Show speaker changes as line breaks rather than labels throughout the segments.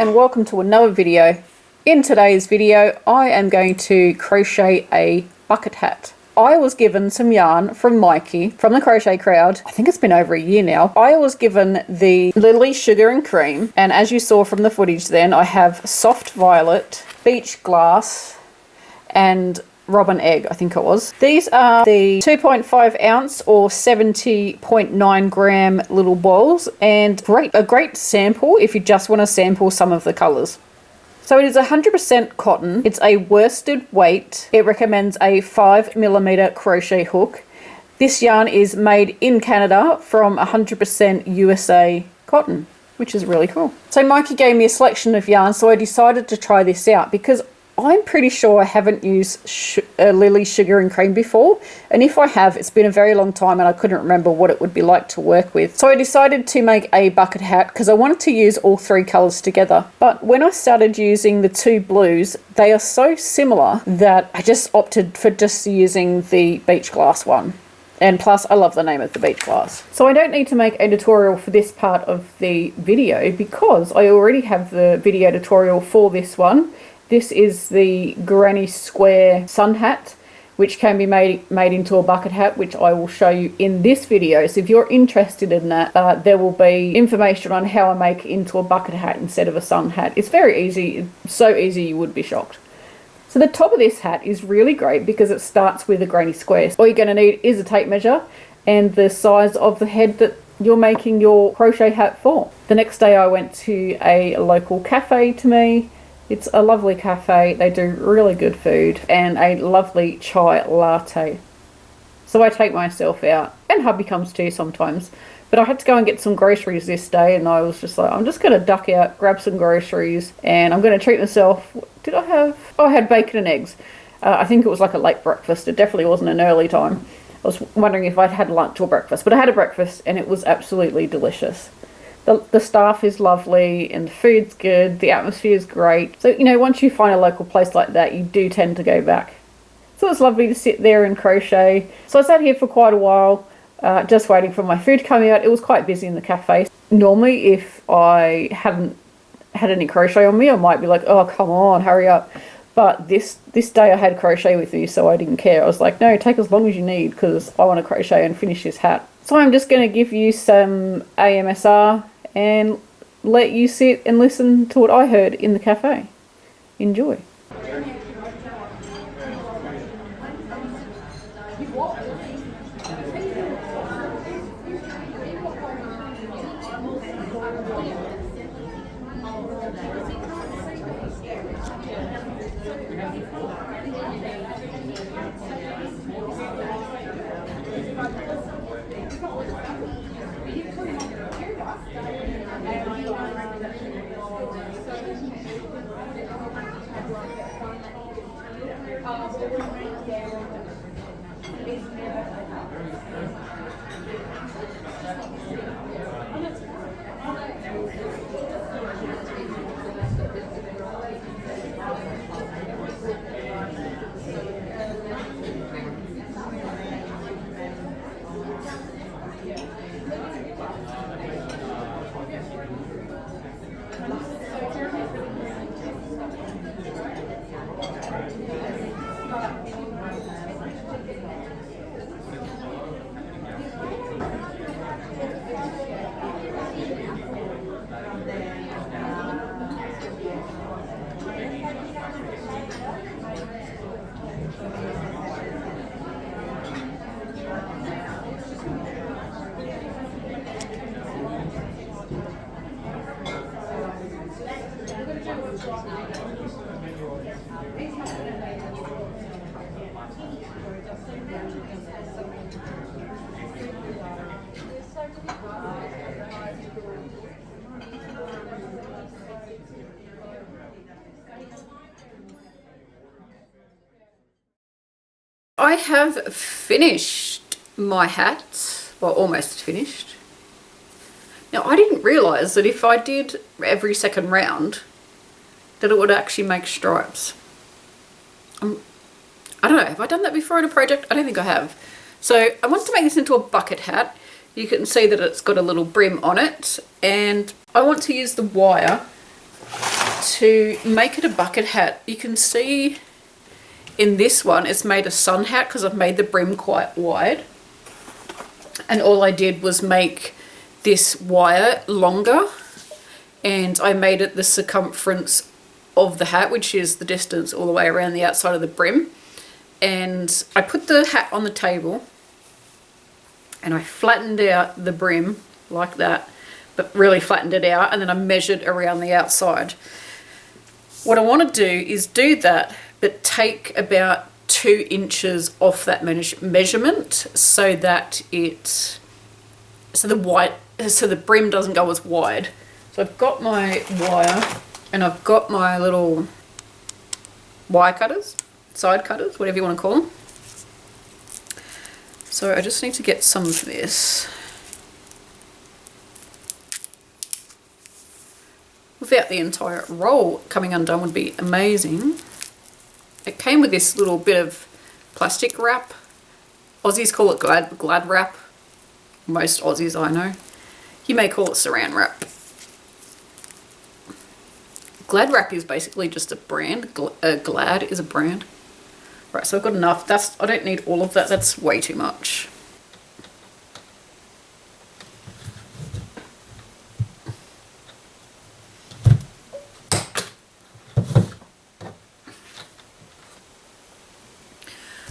and welcome to another video. In today's video I am going to crochet a bucket hat. I was given some yarn from Mikey from the Crochet Crowd. I think it's been over a year now. I was given the Lily Sugar and Cream, and as you saw from the footage then, I have Soft Violet, Beach Glass and Robin Egg, I think it was. These are the 2.5 ounce or 70.9 gram little balls, and a great sample if you just want to sample some of the colours. So it is 100% cotton. It's a worsted weight. It recommends a 5mm crochet hook. This yarn is made in Canada from 100% USA cotton, which is really cool. So Mikey gave me a selection of yarn, so I decided to try this out because I'm pretty sure I haven't used Lily Sugar and Cream before, and if I have, it's been a very long time and I couldn't remember what it would be like to work with. So I decided to make a bucket hat because I wanted to use all three colours together. But when I started using the two blues, they are so similar that I just opted for just using the Beach Glass one. And plus, I love the name of the Beach Glass. So I don't need to make a tutorial for this part of the video because I already have the video tutorial for this one. This is the granny square sun hat, which can be made into a bucket hat, which I will show you in this video. So if you're interested in that, there will be information on how I make it into a bucket hat instead of a sun hat. It's very easy, so easy you would be shocked. So the top of this hat is really great because it starts with a granny square. All you're going to need is a tape measure and the size of the head that you're making your crochet hat for. The next day I went to a local cafe to me. It's a lovely cafe, they do really good food and a lovely chai latte. So I take myself out, and hubby comes too sometimes, but I had to go and get some groceries this day and I was just like, I'm just going to duck out, grab some groceries and I'm going to treat myself. Did I have? Oh, I had bacon and eggs. I think it was like a late breakfast, it definitely wasn't an early time. I was wondering if I'd had lunch or breakfast, but I had a breakfast and it was absolutely delicious. The staff is lovely and the food's good, the atmosphere is great. So, you know, once you find a local place like that, you do tend to go back. So it's lovely to sit there and crochet. So I sat here for quite a while, just waiting for my food to come out. It was quite busy in the cafe. Normally, if I hadn't had any crochet on me, I might be like, oh, come on, hurry up. But this day I had crochet with me, so I didn't care. I was like, no, take as long as you need because I want to crochet and finish this hat. So I'm just going to give you some AMSR and let you sit and listen to what I heard in the cafe. Enjoy. I have finished my hat, well, almost finished. Now I didn't realise that if I did every second round that it would actually make stripes. I don't know, have I done that before in a project? I don't think I have. So I want to make this into a bucket hat. You can see that it's got a little brim on it, and I want to use the wire to make it a bucket hat, you can see in this one it's made a sun hat because I've made the brim quite wide, and all I did was make this wire longer, and I made it the circumference of the hat, which is the distance all the way around the outside of the brim. And I put the hat on the table and I flattened out the brim like that, but really flattened it out, and then I measured around the outside. What I want to do is do that, but take about 2 inches off that measurement so that the brim doesn't go as wide. So I've got my wire and I've got my little wire cutters, side cutters, whatever you want to call them. So I just need to get some of this without the entire roll coming undone would be amazing. It came with this little bit of plastic wrap. Aussies call it glad wrap. Most Aussies I know. You may call it saran wrap. Glad wrap is basically just a brand. Glad is a brand. Right, so I've got enough. I don't need all of that. That's way too much.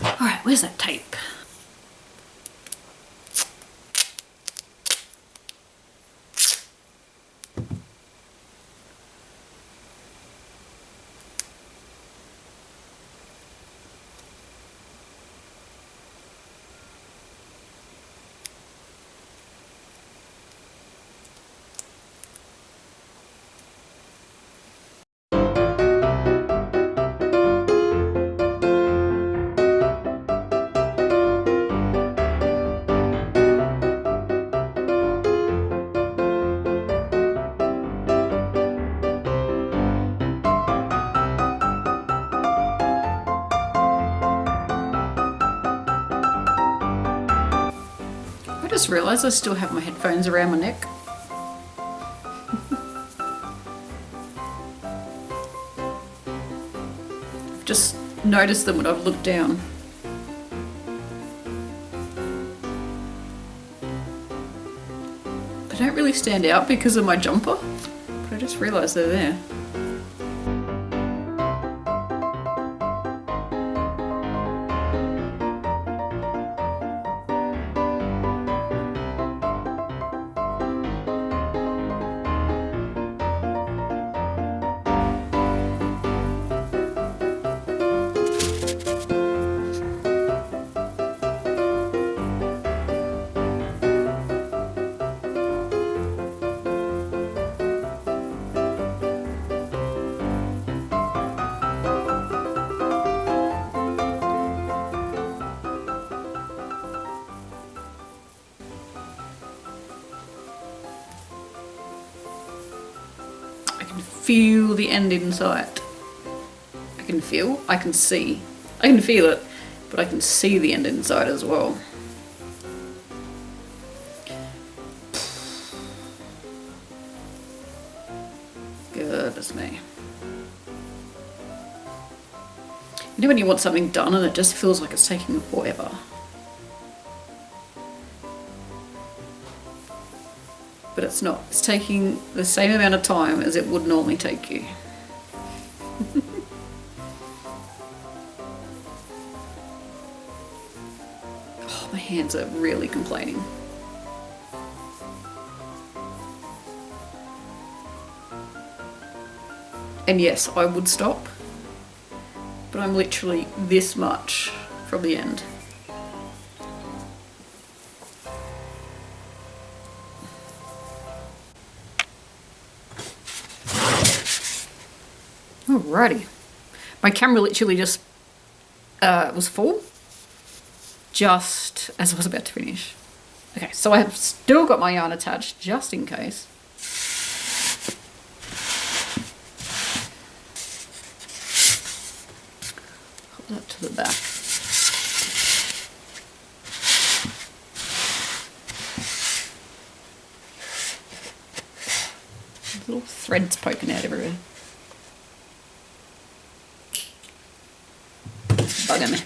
Alright, where's that tape? I just realised I still have my headphones around my neck. I've just noticed them when I've looked down. They don't really stand out because of my jumper, but I just realised they're there. Feel the end in sight. I can see. I can feel it, but I can see the end inside as well. Goodness me. You know when you want something done and it just feels like it's taking forever? But it's not. It's taking the same amount of time as it would normally take you. Oh, my hands are really complaining. And yes, I would stop, but I'm literally this much from the end. Alrighty, my camera literally just was full just as I was about to finish. Okay, so I have still got my yarn attached just in case. Hold that to the back. Little threads poking out everywhere. right in there.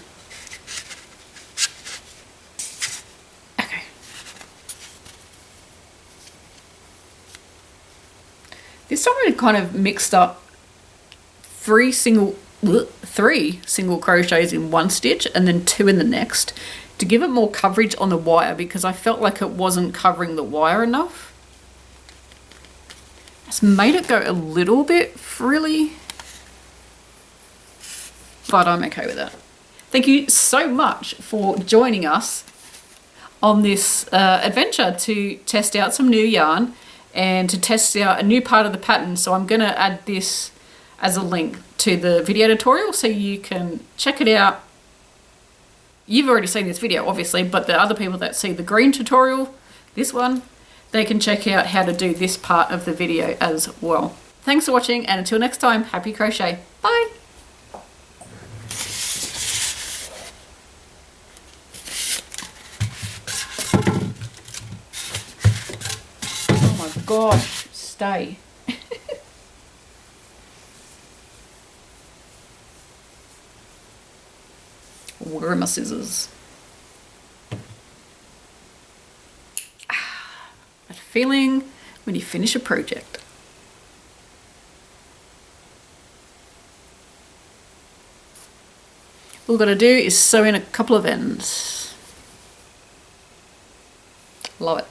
Okay. This time I kind of mixed up three single crochets in one stitch and then 2 in the next to give it more coverage on the wire, because I felt like it wasn't covering the wire enough. It's made it go a little bit frilly, but I'm okay with that. Thank you so much for joining us on this adventure to test out some new yarn and to test out a new part of the pattern. So I'm going to add this as a link to the video tutorial so you can check it out. You've already seen this video, obviously, but the other people that see the green tutorial, this one, they can check out how to do this part of the video as well. Thanks for watching, and until next time, happy crochet. Bye! Oh my gosh, stay. Where are my scissors? That feeling when you finish a project. All we've got to do is sew in a couple of ends. Love it.